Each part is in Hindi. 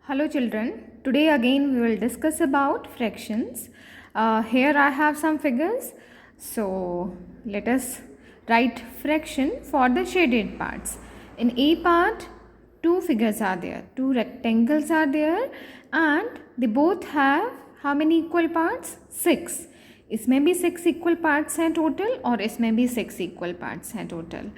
Hello children, today again we will discuss about fractions. Here I have some figures. So let us write fraction for the shaded parts. In A part, two figures are there, two rectangles are there and they both have how many equal parts? 6. इसमें भी 6 equal parts हैं total और इसमें भी 6 equal parts हैं total.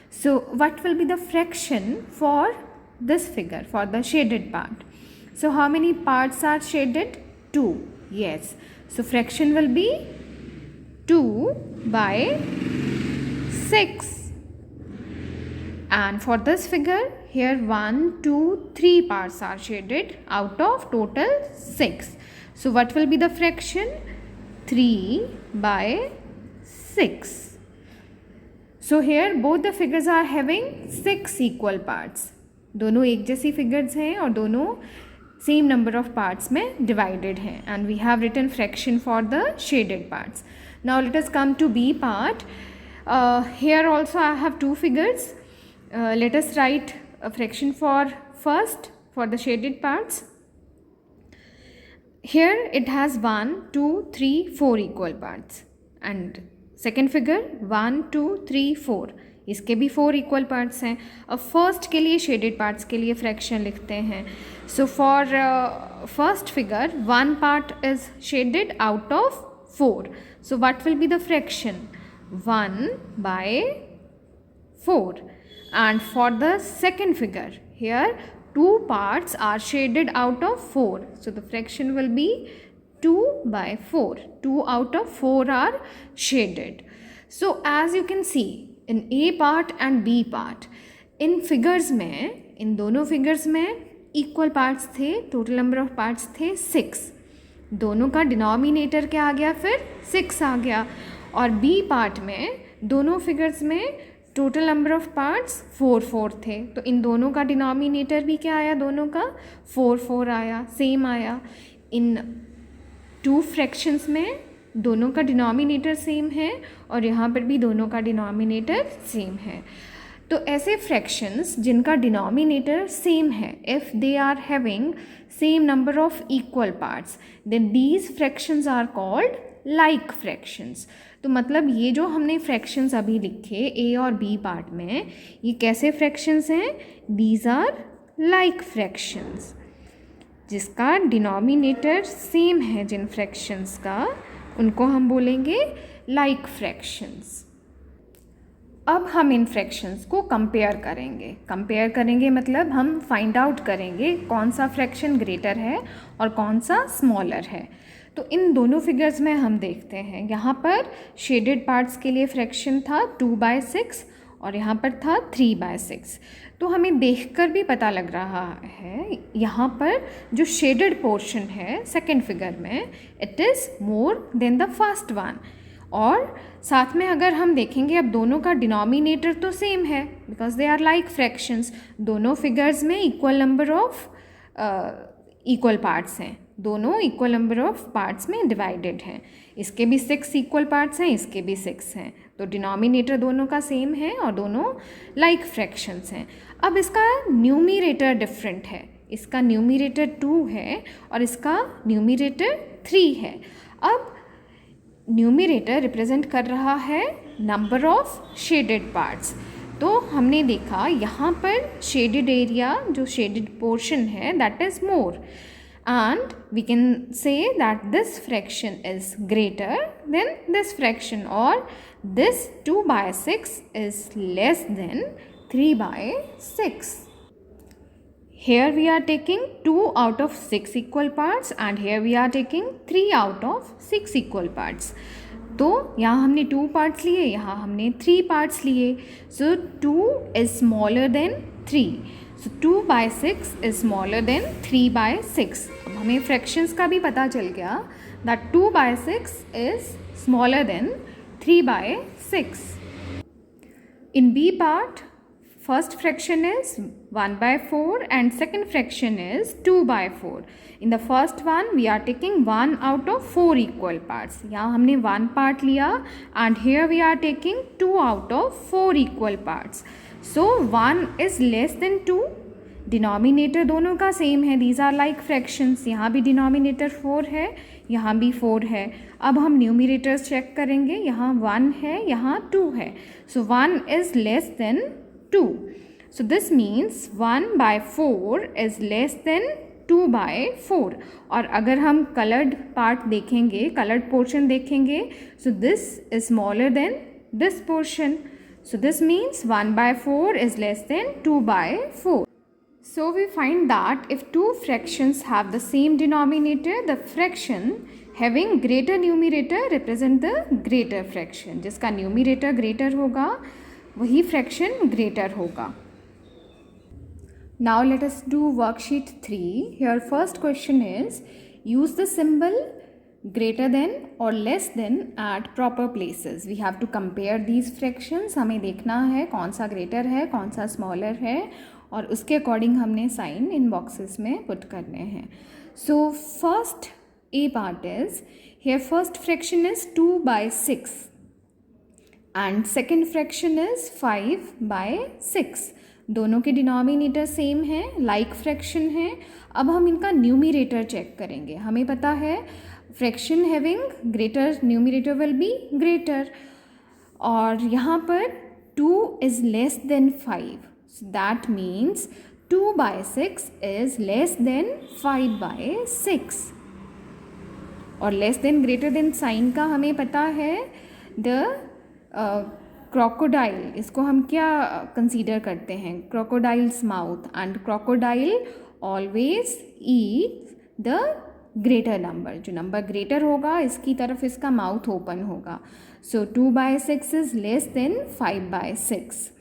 So what will be the fraction for this figure, for the shaded part? So how many parts are shaded? 2. Yes. So fraction will be 2 by 6. And for this figure, here 1, 2, 3 parts are shaded out of total 6. So what will be the fraction? 3 by 6. So here both the figures are having 6 equal parts. दोनों एक जैसी figures हैं और दोनों same number of parts में divided हैं, and we have written fraction for the shaded parts. Now let us come to B part. Here also I have two figures. Let us write a fraction for first for the shaded parts. Here it has 1, 2, 3, 4 equal parts, and second figure 1, 2, 3, 4. इसके भी 4 इक्वल पार्ट्स हैं. अब फर्स्ट के लिए शेडेड पार्ट्स के लिए फ्रैक्शन लिखते हैं. So for first figure 1 part is shaded out of 4. So what will be the fraction? 1 by 4. And for the second figure, here 2 parts are shaded out of 4. So the fraction will be 2 by 4. 2 out of 4 are shaded. So as you can see, in A part and B part, in figures में, इन दोनों फिगर्स में इक्वल पार्ट्स थे. टोटल नंबर ऑफ पार्ट्स थे 6. दोनों का डिनोमिनेटर क्या आ गया? फिर 6 आ गया. और B पार्ट में दोनों फिगर्स में टोटल नंबर ऑफ पार्ट्स 4 थे. तो इन दोनों का डिनोमिनेटर भी क्या आया? दोनों का 4 आया, सेम आया. इन टू फ्रैक्शंस में दोनों का डिनोमिनेटर सेम है और यहाँ पर भी दोनों का डिनोमिनेटर सेम है. तो ऐसे फ्रैक्शंस जिनका डिनोमिनेटर सेम है, if they are having same number of equal parts, then these fractions are called like fractions. तो मतलब ये जो हमने फ्रैक्शंस अभी लिखे ए और बी पार्ट में, ये कैसे फ्रैक्शंस हैं? These are like fractions. जिसका डिनोमिनेटर सेम है जिन फ्रैक्शंस का, उनको हम बोलेंगे लाइक फ्रैक्शंस. अब हम इन फ्रैक्शंस को कंपेयर करेंगे मतलब हम फाइंड आउट करेंगे कौन सा फ्रैक्शन ग्रेटर है और कौन सा स्मॉलर है. तो इन दोनों फिगर्स में हम देखते हैं, यहाँ पर शेडेड पार्ट्स के लिए फ्रैक्शन था 2 by 6 और यहाँ पर था 3 by 6. तो हमें देखकर भी पता लग रहा है यहाँ पर जो शेडेड पोर्शन है सेकंड फिगर में, it is more than the first one. और साथ में अगर हम देखेंगे, अब दोनों का डिनोमिनेटर तो सेम है because they are like fractions. दोनों फिगर्स में equal number of equal parts हैं, दोनों इक्वल नंबर ऑफ पार्ट्स में डिवाइडेड हैं. इसके भी 6 इक्वल पार्ट्स हैं, इसके भी 6 हैं. तो डिनोमिनेटर दोनों का सेम है और दोनों लाइक फ्रैक्शंस हैं. अब इसका न्यूमरेटर डिफरेंट है. इसका न्यूमरेटर 2 है और इसका न्यूमरेटर 3 है. अब न्यूमरेटर रिप्रेजेंट कर रहा है नंबर ऑफ शेडेड पार्ट्स. तो हमने देखा यहाँ पर शेडेड एरिया, जो शेडेड पोर्शन है, that is more. And we can say that this fraction is greater than this fraction, or this 2 by 6 is less than 3 by 6. Here we are taking 2 out of 6 equal parts and here we are taking 3 out of 6 equal parts. तो यहाँ हमने 2 parts लिए, यहाँ हमने 3 parts लिए. So 2 is smaller than 3. So 2 by 6 is smaller than 3 by 6. अब हमें फ्रैक्शंस का भी पता चल गया that 2 by 6 is smaller than 3 by 6. In B part, first fraction is 1 by 4 and second fraction is 2 by 4. In the first one, we are taking 1 out of 4 equal parts. यहाँ हमने 1 part लिया and here we are taking 2 out of 4 equal parts. So 1 is less than 2 denominator दोनों का सेम है, दीज आर लाइक फ्रैक्शंस। यहाँ भी डिनोमिनेटर 4 है, यहाँ भी 4 है। अब हम न्यूमिनेटर्स चेक करेंगे, यहाँ 1 है, यहाँ 2 है। सो 1 is less then 2। So this means 1/4 is less then 2/4। और अगर हम कलर्ड पार्ट देखेंगे, कलर्ड पोर्शन देखेंगे, so this is smaller than this portion. So this means 1/4 is less than 2/4. So we find that if two fractions have the same denominator, the fraction having greater numerator represent the greater fraction. जिसका numerator greater होगा वही fraction greater होगा. Now let us do worksheet 3. Here first question is use the symbol greater than or less than at proper places. We have to compare these fractions. हमें देखना है कौन सा greater है, कौन सा smaller है, और उसके according हमने sign in boxes में put करने हैं. So first A part is, here first fraction is 2/6 and second fraction is 5/6. दोनों के डिनोमिनेटर सेम है, लाइक फ्रैक्शन है. अब हम इनका न्यूमिरेटर चेक करेंगे. हमें पता है fraction having greater numerator will be greater, और यहाँ पर 2 is less than 5. So that means 2/6 is less than 5/6. और less than greater than sign का हमें पता है द क्रोकोडाइल, इसको हम क्या कंसीडर करते हैं, crocodiles mouth, and crocodile always eat the greater number. जो नंबर ग्रेटर होगा इसकी तरफ इसका माउथ ओपन होगा. सो 2/6 इज़ लेस देन 5/6.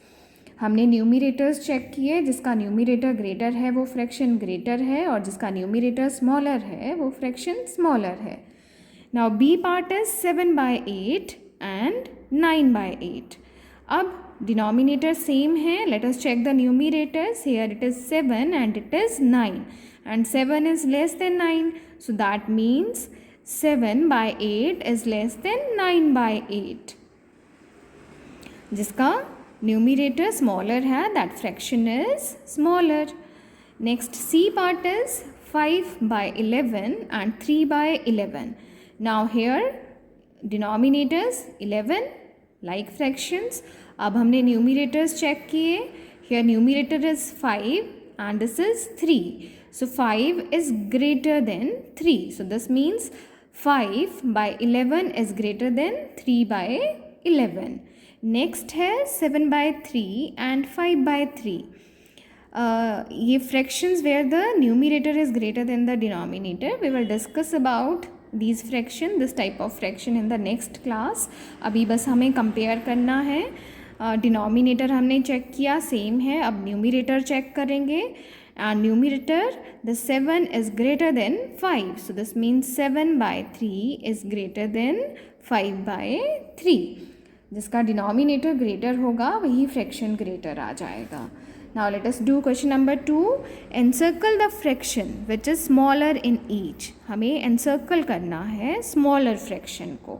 हमने न्यूमिरेटर्स चेक किए, जिसका न्यूमिरेटर ग्रेटर है वो फ्रैक्शन ग्रेटर है, और जिसका न्यूमिरेटर स्मॉलर है वो फ्रैक्शन स्मॉलर है. Now B part is 7/8 and 9/8. अब डिनोमिनेटर सेम है. Let us check the numerators. Here it is 7 and it is 9, and 7 is less than 9. So that means 7/8 is less than 9/8. जिसका न्यूमिरेटर स्मॉलर है, that fraction is smaller. Next C part is 5/11 and 3/11. Now here denominators 11 like fractions. अब हमने न्यूमिरेटर्स चेक किए. Here numerator is 5 and this is 3. So 5 is greater than 3. So this means 5/11 is greater than 3/11. Next है 7/3 and 5/3. ये fractions where the numerator is greater than the denominator. We will discuss about these fraction, this type of fraction in the next class. अभी बस हमें compare करना है. डिनोमिनेटर हमने चेक किया सेम है. अब न्यूमिरेटर चेक करेंगे. And numerator, the 7 is greater than 5. So this means 7/3 is greater than 5/3. जिसका डिनोमिनेटर ग्रेटर होगा वही फ्रैक्शन ग्रेटर आ जाएगा. Now let us do question number 2. Encircle the fraction which is smaller in each. हमें encircle करना है smaller fraction को.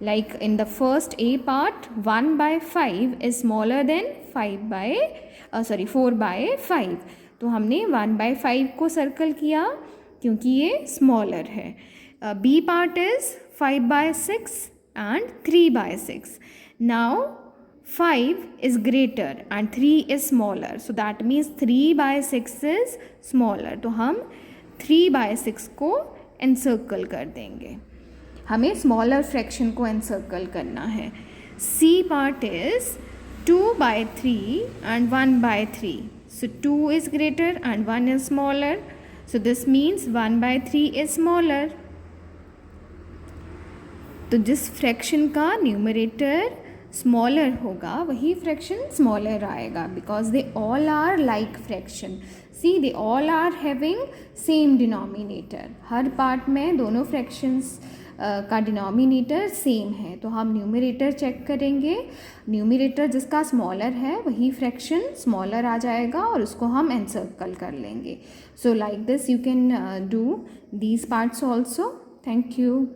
Like in the first A part, 1/5 is smaller than 4/5. तो हमने 1/5 को सर्कल किया क्योंकि ये स्मॉलर है. B part is 5/6 and 3/6. Now 5 is greater and 3 is smaller, so that means 3/6 is smaller. तो हम 3/6 को एनसर्कल कर देंगे. हमें स्मॉलर फ्रैक्शन को एनसर्कल करना है. C part is 2/3 and 1/3. So 2 is greater and 1 is smaller. So this means 1/3 is smaller. तो जिस फ्रैक्शन का न्यूमरेटर स्मॉलर होगा वही फ्रैक्शन स्मॉलर आएगा, because they all are like fraction. See they all are having same denominator. हर पार्ट में दोनों फ्रैक्शंस का डिनोमिनेटर सेम है. तो हम न्यूमरेटर चेक करेंगे. न्यूमरेटर जिसका स्मॉलर है वही फ्रैक्शन स्मॉलर आ जाएगा और उसको हम एनसर्कल कर लेंगे. So like this you can do these parts also. Thank you.